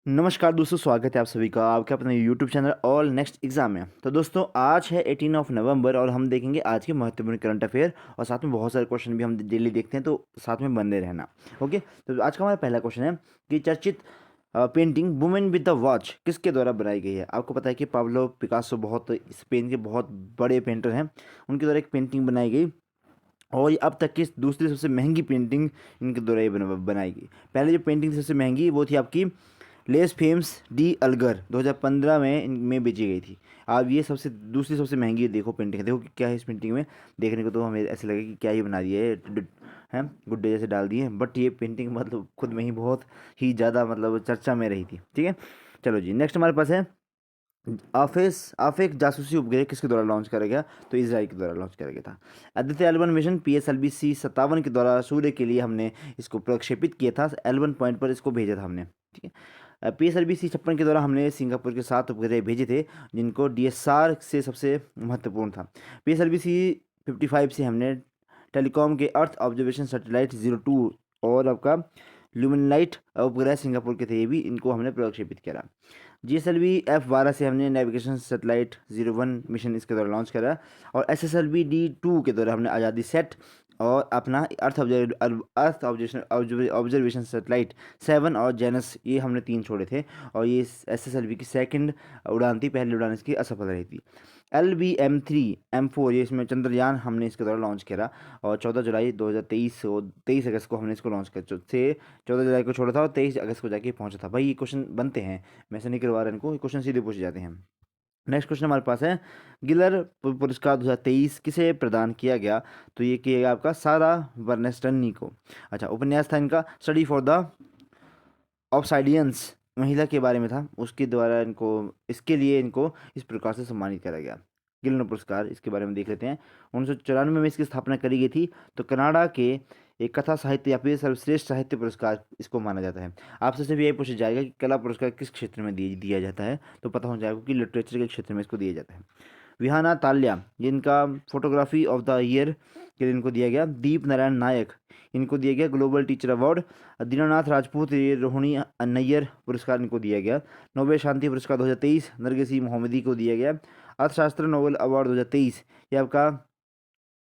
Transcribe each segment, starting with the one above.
नमस्कार दोस्तों, स्वागत है आप सभी का आपके अपने YouTube channel all next exam में। तो दोस्तों आज है 18 नवंबर और हम देखेंगे आज के महत्वपूर्ण करंट अफेयर और साथ में बहुत सारे क्वेश्चन भी हम डेली देखते हैं, तो साथ में बने रहना। ओके, तो आज का हमारा पहला क्वेश्चन है कि चर्चित painting women with the watch किसके द्वारा बनाई गई है। आपको पता है कि पाब्लो पिकासो बहुत स्पेन के बहुत बड़े पेंटर हैं, उनके द्वारा एक पेंटिंग बनाई गई और ये अब तक की दूसरी सबसे महंगी पेंटिंग इनके द्वारा ये बनाई गई। पहले जो पेंटिंग सबसे महंगी वो थी आपकी लेस फेम्स डी अलगर 2015 में इनमें बेची गई थी। अब ये सबसे दूसरी सबसे महंगी देखो पेंटिंग है। देखो कि क्या है इस पेंटिंग में, देखने को तो हमें ऐसे लगे कि क्या ही बना दिया है गुड्डे जैसे डाल दिए, बट ये पेंटिंग मतलब खुद में ही बहुत ही ज़्यादा मतलब चर्चा में रही थी। ठीक है, चलो जी, नेक्स्ट हमारे पास है आफेक जासूसी उपग्रह किसके द्वारा लॉन्च करा गया। तो इसराइल के द्वारा लॉन्च करा गया था। आदित्य एल1 मिशन PSLV-C57 के द्वारा सूर्य के लिए हमने इसको प्रक्षेपित किया था, L1 पॉइंट पर इसको भेजा था हमने। ठीक है, PSLV-C56 के द्वारा हमने सिंगापुर के 7 उपग्रह भेजे थे, जिनको DSR से सबसे महत्वपूर्ण था। PSLV-C55 से हमने टेलीकॉम के अर्थ ऑब्जर्वेशन सैटेलाइट 02 और आपका ल्यूमिनलाइट उपग्रह सिंगापुर के थे, ये भी इनको हमने प्रक्षेपित किया। GSLV-F12 से हमने नेविगेशन सैटेलाइट 01 मिशन इसके द्वारा लॉन्च करा और SSLV-D2 के द्वारा हमने आज़ादी सेट और अपना अर्थ ऑब्जर्वेशन सैटेलाइट 7 और जेनस, ये हमने 3 छोड़े थे और ये SSLV की सेकंड उड़ान थी, पहली उड़ान इसकी असफल रही थी। LVM-3 M4 ये इसमें चंद्रयान हमने इसके द्वारा लॉन्च करा और 14 जुलाई 2023 और 23 अगस्त को हमने इसको लॉन्च कर से 14 जुलाई को छोड़ा था और 23 अगस्त को जाके पहुंचा था। भाई ये क्वेश्चन बनते हैं, मैं से नहीं करवा रहा इनको, ये क्वेश्चन सीधे पूछे जाते हैं। नेक्स्ट क्वेश्चन हमारे पास है गिलर पुरस्कार 2023 किसे प्रदान किया गया। तो ये किया गया आपका सारा बर्नेस्टनी को। अच्छा, उपन्यास था इनका स्टडी फॉर द ऑब्साइडियंस, महिला के बारे में था, उसके द्वारा इनको इसके लिए इनको इस प्रकार से सम्मानित करा गया। गिलनर पुरस्कार इसके बारे में देख लेते हैं। 1994 में इसकी स्थापना करी गई थी। तो कनाडा के एक कथा साहित्य या फिर सर्वश्रेष्ठ साहित्य पुरस्कार इसको माना जाता है। आपसे सिर्फ यही पूछा जाएगा कि कला पुरस्कार किस क्षेत्र में दिया जाता है, तो पता हो जाएगा कि लिटरेचर के क्षेत्र में इसको दिया जाता है। विहाना ताल्या जिनका फोटोग्राफी ऑफ द ईयर के लिए इनको दिया गया। दीप नारायण नायक इनको दिया गया global teacher award. Dinanath Rajput ये रोहिणी नैयर पुरस्कार इनको दिया गया। नोबेल शांति पुरस्कार 2023 नरगिस मोहम्मदी को दिया गया। अर्थशास्त्र नोबेल अवार्ड 2023 ये आपका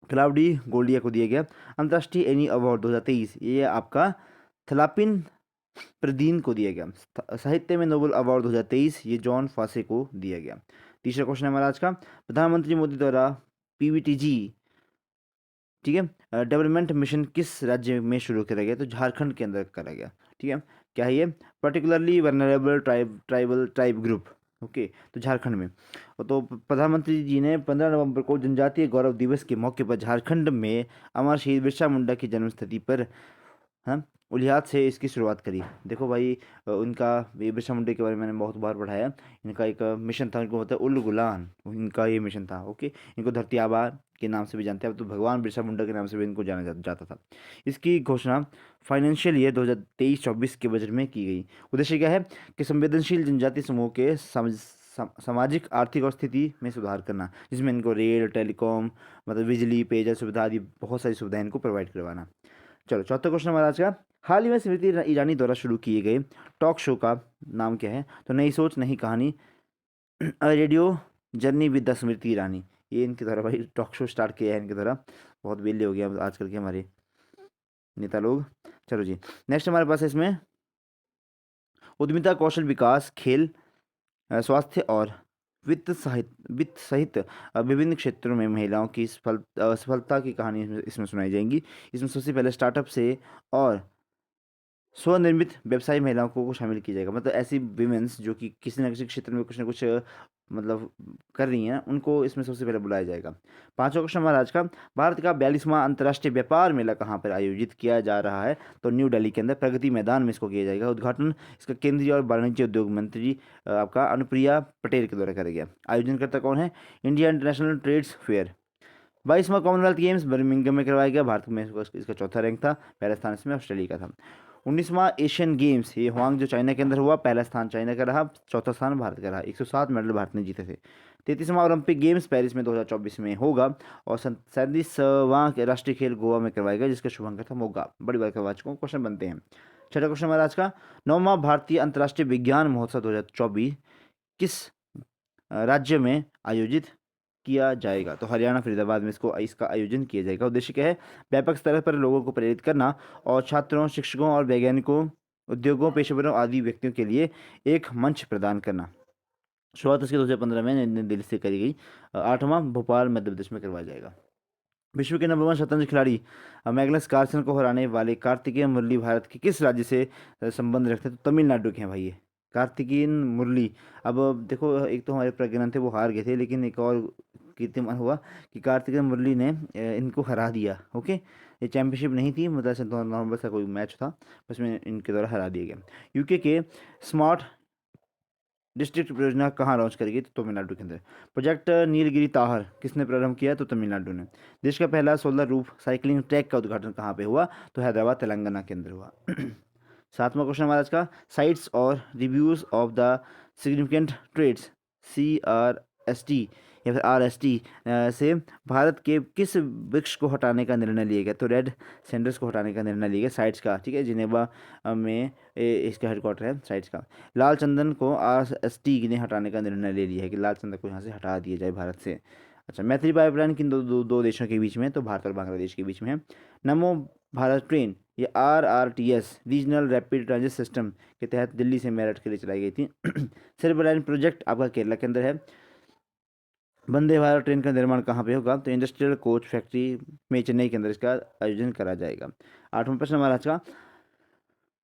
क्लाउडी गोल्डिया को दिया गया। अंतर्राष्ट्रीय एनी अवार्ड 2023 ये आपका थलापिन प्रदीन को दिया गया। साहित्य में नोबेल अवार्ड 2023 ये जॉन फासे को दिया गया। तीसरा क्वेश्चन है हमारा आज का, प्रधानमंत्री मोदी द्वारा PVTG, ठीक है, डेवलपमेंट मिशन किस राज्य में शुरू करा गया। तो झारखंड के अंदर करा गया। ठीक है, क्या है ये, particularly vulnerable tribe group. Okay, तो झारखंड में। तो प्रधानमंत्री जी ने 15 नवंबर को जनजातीय गौरव दिवस के मौके पर झारखंड में अमर शहीद बिरसा मुंडा की जन्मस्थली पर हाँ उलियात से इसकी शुरुआत करी। देखो भाई, उनका ये बिरसा मुंडा के बारे में मैंने बहुत बार पढ़ाया। इनका एक मिशन था, इनको होता है उल गुलान, इनका ये मिशन था। ओके, इनको धरती आबा के नाम से भी जानते हैं, अब तो भगवान बिरसा मुंडा के नाम से भी इनको जाना जाता था। इसकी घोषणा फाइनेंशियल ईयर 2023-24 के बजट में की गई। उद्देश्य क्या है कि संवेदनशील जनजाति समूह के सामाजिक आर्थिक और स्थिति में सुधार करना, जिसमें इनको रेल टेलीकॉम मतलब बिजली पेयजल सुविधा आदि बहुत सारी सुविधाएं इनको प्रोवाइड करवाना। चलो, चौथा क्वेश्चन हमारा आज का, हाल ही में स्मृति ईरानी द्वारा शुरू किए गए टॉक शो का नाम क्या है। तो नई सोच नई कहानी, radio journey with the Smriti Irani, ये इनके द्वारा भाई टॉक शो स्टार्ट किया है इनके द्वारा। बहुत बेले हो गया आजकल के हमारे नेता लोग। चलो जी, नेक्स्ट हमारे पास है इसमें उद्यमिता कौशल विकास खेल स्वास्थ्य और वित्त सहित विभिन्न क्षेत्रों में महिलाओं की सफलता की कहानी इसमें सुनाई जाएंगी। इसमें सबसे पहले स्टार्टअप से और स्वनिर्मित व्यवसायी महिलाओं को शामिल किया जाएगा। मतलब ऐसी विमेंस जो कि किसी न किसी क्षेत्र में कुछ ना कुछ मतलब कर रही हैं, उनको इसमें सबसे पहले बुलाया जाएगा। पांचवा क्वेश्चन हमारा आज का, भारत का 42वां अंतर्राष्ट्रीय व्यापार मेला कहाँ पर आयोजित किया जा रहा है। तो न्यू दिल्ली के अंदर प्रगति मैदान में इसको किया जाएगा। उद्घाटन इसका केंद्रीय और वाणिज्य उद्योग मंत्री आपका अनुप्रिया पटेल के द्वारा करा गया। आयोजनकर्ता कौन है, इंडिया इंटरनेशनल ट्रेड्स फेयर। 22वां कॉमनवेल्थ गेम्स बर्मिंघम में करवाया गया। भारत में इसका चौथा रैंक था, पहला स्थान इसमें ऑस्ट्रेलिया का था। 19वां एशियन गेम्स ये हुआंग जो चाइना के अंदर हुआ, पहला स्थान चाइना का रहा, चौथा स्थान भारत का रहा। 107 मेडल भारत ने जीते थे। 33वां ओलंपिक गेम्स पेरिस में 2024 में होगा और 37वां राष्ट्रीय खेल गोवा में करवाएगा, जिसका शुभारंभ था मोगा। बड़ी बार करवा चुका हूँ, क्वेश्चन बनते हैं। छठा क्वेश्चन हमारा आज का, 9वां भारतीय अंतर्राष्ट्रीय विज्ञान महोत्सव 2024 किस राज्य में आयोजित किया जाएगा? तो हरियाणा फरीदाबाद में इसका आयोजन किया जाएगा। उद्देश्य क्या है? व्यापक स्तर पर लोगों को प्रेरित करना और छात्रों, शिक्षकों और वैज्ञानिकों, उद्योगों, पेशेवरों आदि व्यक्तियों के लिए एक मंच प्रदान करना। शुरुआत इसकी 2015 में नई दिल्ली से करी गई। 8वां भोपाल मध्य प्रदेश में करवाया जाएगा। विश्व के नंबर 1 शतरंज खिलाड़ी मैग्नस कार्लसन को हराने वाले कार्तिकेय मुरली भारत के किस राज्य से संबंध रखते हैं? तो तमिलनाडु के हैं भाई ये कार्तिकेयन मुरली। अब देखो, एक तो हमारे प्रज्ञान थे वो हार गए थे, लेकिन एक और कीर्तिमान हुआ कि कार्तिकेयन मुरली ने इनको हरा दिया। ओके, ये चैंपियनशिप नहीं थी, मतलब नॉर्मल सा कोई मैच था, बस में इनके द्वारा हरा दिया गया। यूके के स्मार्ट डिस्ट्रिक्ट परियोजना कहाँ लॉन्च करेगी? तो तमिलनाडु के अंदर। प्रोजेक्ट नीलगिरी ताहर किसने प्रारंभ किया? तो तमिलनाडु ने। देश का पहला सोलर रूफ साइकिलिंग ट्रैक का उद्घाटन कहाँ पे हुआ? तो हैदराबाद तेलंगाना के अंदर हुआ। 7वां क्वेश्चन हमारा आज का, साइट्स और reviews of the significant trades CRST या फिर RST से भारत के किस वृक्ष को हटाने का निर्णय लिया गया? तो रेड सेंडर्स को हटाने का निर्णय लिया गया साइट्स का। ठीक है, जिनेवा में इसका हेडक्वार्टर है साइट्स का। लाल चंदन को RST ने हटाने का निर्णय ले लिया है कि लाल चंदन को यहाँ से हटा दिया जाए भारत से। अच्छा, मैत्री पाइपलाइन किन दो देशों के बीच में? तो भारत और बांग्लादेश के बीच में है। नमो भारत ट्रेन ये RRTS regional rapid transit system के तहत दिल्ली से मेरठ के लिए चलाई गई थी। सिल्वर लाइन प्रोजेक्ट आपका केरला के अंदर है। वंदे भारत ट्रेन का निर्माण कहाँ पे होगा? तो इंडस्ट्रियल कोच फैक्ट्री में चेन्नई के अंदर इसका आयोजन करा जाएगा। 8वां प्रश्न हमारा आज का,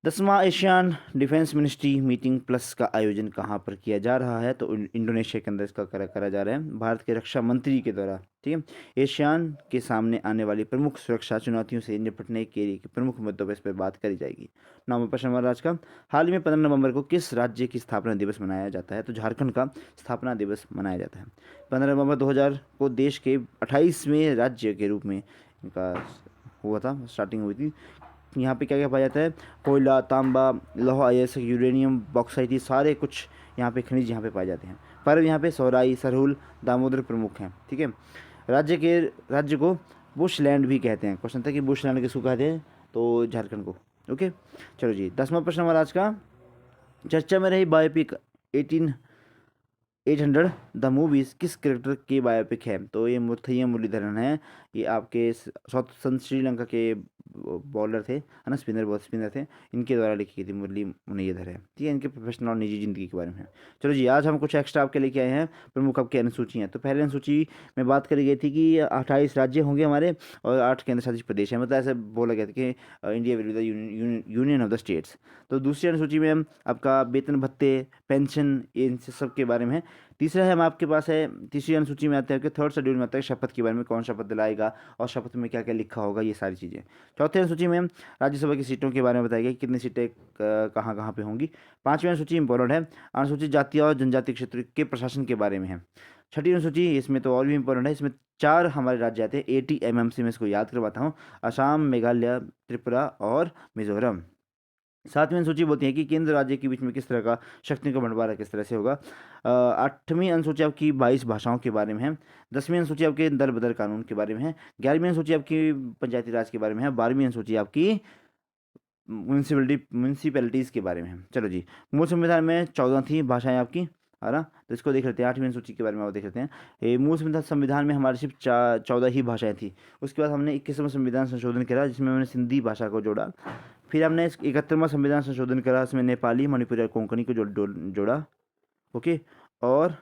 10वां ASEAN defence ministry meeting plus का आयोजन कहाँ पर किया जा रहा है? तो इंडोनेशिया के अंदर इसका करा जा रहा है भारत के रक्षा मंत्री के द्वारा। ठीक है, एशियान के सामने आने वाली प्रमुख सुरक्षा चुनौतियों से निपटने के लिए प्रमुख मुद्दों पर इस पर बात करी जाएगी। 9वां प्रश्न हमारा आज का, हाल ही में 15 नवंबर को किस राज्य की स्थापना दिवस मनाया जाता है? तो झारखंड का स्थापना दिवस मनाया जाता है। 15 नवंबर 2000 को देश के 28वें राज्य के रूप में इनका हुआ था, स्टार्टिंग हुई थी। यहाँ पे क्या क्या पाया जाता है? कोयला, तांबा, लौह अयस्क, यूरेनियम, बॉक्साइट, ये सारे कुछ यहाँ पे खनिज यहाँ पे पाए जाते हैं। पर यहाँ पे सौराई, सरहुल, दामोदर प्रमुख हैं। ठीक है, राज्य को बुशलैंड भी कहते हैं। क्वेश्चन था कि बुशलैंड किसको कहते हैं? तो झारखंड को। ओके, चलो जी, 10वां प्रश्न हमारा आज का, चर्चा में रही बायोपिक 800 द मूवीज किस क्रिकेटर की बायोपिक है? तो ये मुथैया मुरलीधरन है। ये आपके साउथ श्रीलंका के बॉलर थे, है ना, स्पिनर थे। इनके द्वारा लिखी गई थी, मुरली मुरलीधर है। ठीक है, इनके प्रोफेशनल और निजी जिंदगी के बारे में है। चलो जी, आज हम कुछ एक्स्ट्रा आपके लेके आए हैं, प्रमुख आपकी अनुसूची हैं। तो पहले अनुसूची में बात करी गई थी कि 28 राज्य होंगे हमारे और 8 केंद्र शासित प्रदेश हैं, मतलब ऐसे बोला गया था कि India will be the union of the states. तो दूसरी अनुसूची में हम आपका वेतन भत्ते, पेंशन, इन सब के बारे में है। तीसरा है हम आपके पास है, तीसरी अनुसूची में आते हैं कि थर्ड शेड्यूल में आता है शपथ के बारे में, कौन शपथ दिलाएगा और शपथ में क्या क्या लिखा होगा, ये सारी चीज़ें। चौथी अनुसूची में राज्यसभा की सीटों के बारे में बताया गया, कितनी सीटें कहाँ कहाँ पे होंगी। 5वीं अनुसूची इंपॉर्टेंट है, अनुसूचित जाति और जनजाति क्षेत्र के प्रशासन के बारे में है। छठी अनुसूची, इसमें तो और भी इंपॉर्टेंट है, इसमें 4 हमारे राज्य आते हैं ATMMC में, इसको याद करवाता हूँ, असम, मेघालय, त्रिपुरा और मिजोरम। 7वीं अनुसूची बोलती है कि केंद्र राज्य के बीच में किस तरह का शक्तियों का बंटवारा किस तरह से होगा। 8वीं अनुसूची आपकी 22 भाषाओं के बारे में है। 10वीं अनुसूची आपके दर बदर कानून के बारे में है। 11वीं अनुसूची आपकी पंचायती राज के बारे में है। 12वीं अनुसूची आपकी म्यूनसिपैलिटीज़ के बारे में है। चलो जी, मूल संविधान में 14 थी भाषाएं आपकी, है ना, तो इसको देख लेते हैं। 8वीं अनुसूची के बारे में और देख लेते हैं। ये मूल संविधान में हमारी सिर्फ 14 ही भाषाएं थी। उसके बाद हमने 21वां संविधान संशोधन करा, जिसमें हमने सिंधी भाषा को जोड़ा। फिर हमने 71वां संविधान संशोधन करा, इसमें नेपाली, मणिपुरी और कोंकणी को जोड़ा। ओके, और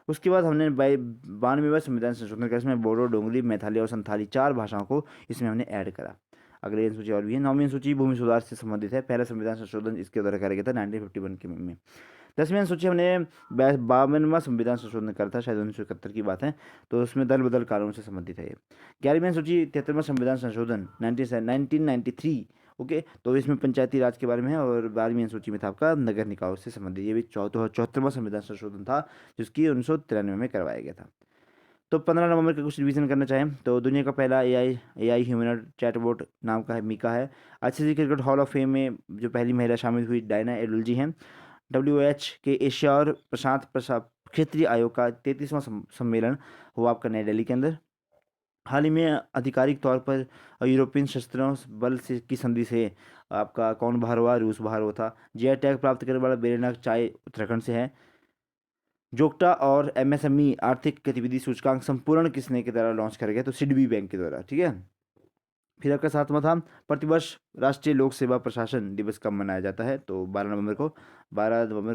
उसके बाद हमने 92वां संविधान संशोधन करा, इसमें बोडो, डोंगरी, मैथाली और संथाली 4 भाषाओं को इसमें हमने ऐड करा। अगली अनुसूची और भी है। 9वीं अनुसूची भूमि सुधार से संबंधित है, पहला संविधान संशोधन इसके द्वारा करा गया था 1951 के में। 10वीं अनुसूची हमने 52वां संविधान संशोधन करा था, शायद 1971 की बात है, तो उसमें दल बदल कानून से संबंधित है ये। 11वीं अनुसूची 73वां संविधान संशोधन 1993। ओके, तो इसमें पंचायती राज के बारे में है। और 12वीं अनुसूची में था आपका नगर निकाय से संबंधित, ये भी 74वां संविधान संशोधन था, जिसकी 1993 में करवाया गया था। तो 15 नवंबर का कुछ रिवीजन करना चाहें तो दुनिया का पहला AI ह्यूमनॉइड चैटबॉट नाम का है, मीका है। ICC cricket hall of fame में जो पहली महिला शामिल हुई डायना एडुल्जी हैं। WH के एशिया और प्रशांत क्षेत्रीय आयोग का 33वां सम्मेलन हुआ आपका नई दिल्ली के अंदर। हाल ही में आधिकारिक तौर पर यूरोपियन सशस्त्र बल से की संधि से आपका कौन बाहर हुआ? रूस बाहर हुआ था। जीआई टैग प्राप्त करने वाला बेलनाग चाय उत्तराखंड से है। जोक्टा और एमएसएमई आर्थिक गतिविधि सूचकांक संपूर्ण किसने के द्वारा लॉन्च करा गया? तो सिडबी बैंक के द्वारा, ठीक है। फिर आपका 7वां था, प्रतिवर्ष राष्ट्रीय लोक सेवा प्रशासन दिवस कब मनाया जाता है? तो 12 नवंबर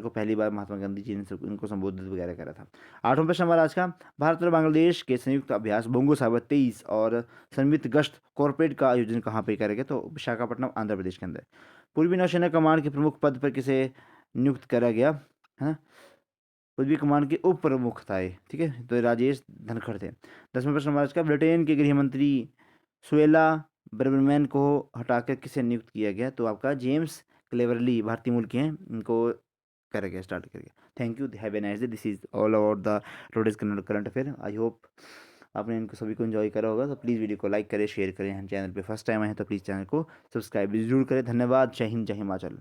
को पहली बार महात्मा गांधी जी ने उनको संबोधित वगैरह करा था। 8वां प्रश्न हमारा आज का, भारत और बांग्लादेश के संयुक्त अभ्यास बोंगो साहब 23 और संयुक्त गश्त कॉर्पोरेट का आयोजन कहाँ पे करेगा? तो विशाखापट्टनम आंध्र प्रदेश के अंदर। पूर्वी नौसेना कमान के प्रमुख पद पर किसे नियुक्त करा गया है ना? पूर्वी कमान के उप प्रमुख था ये, ठीक है, तो राजेश धनखड़ थे। 10वां प्रश्न हमारा आज का, ब्रिटेन के गृह मंत्री सुएला ब्रबरमैन को हटाकर किसे नियुक्त किया गया? तो आपका जेम्स क्लेवरली, भारतीय मूल के हैं, इनको करा गया, स्टार्ट कर गया। Thank you, have a nice day. This is all about the today's current affair. I hope आपने इनको सभी को एंजॉय करा होगा। तो प्लीज़ वीडियो को लाइक करें, शेयर करें। हम चैनल पे फर्स्ट टाइम आए हैं तो प्लीज़ चैनल को सब्सक्राइब जरूर करें। धन्यवाद। जय हिंद, जय हिमाचल।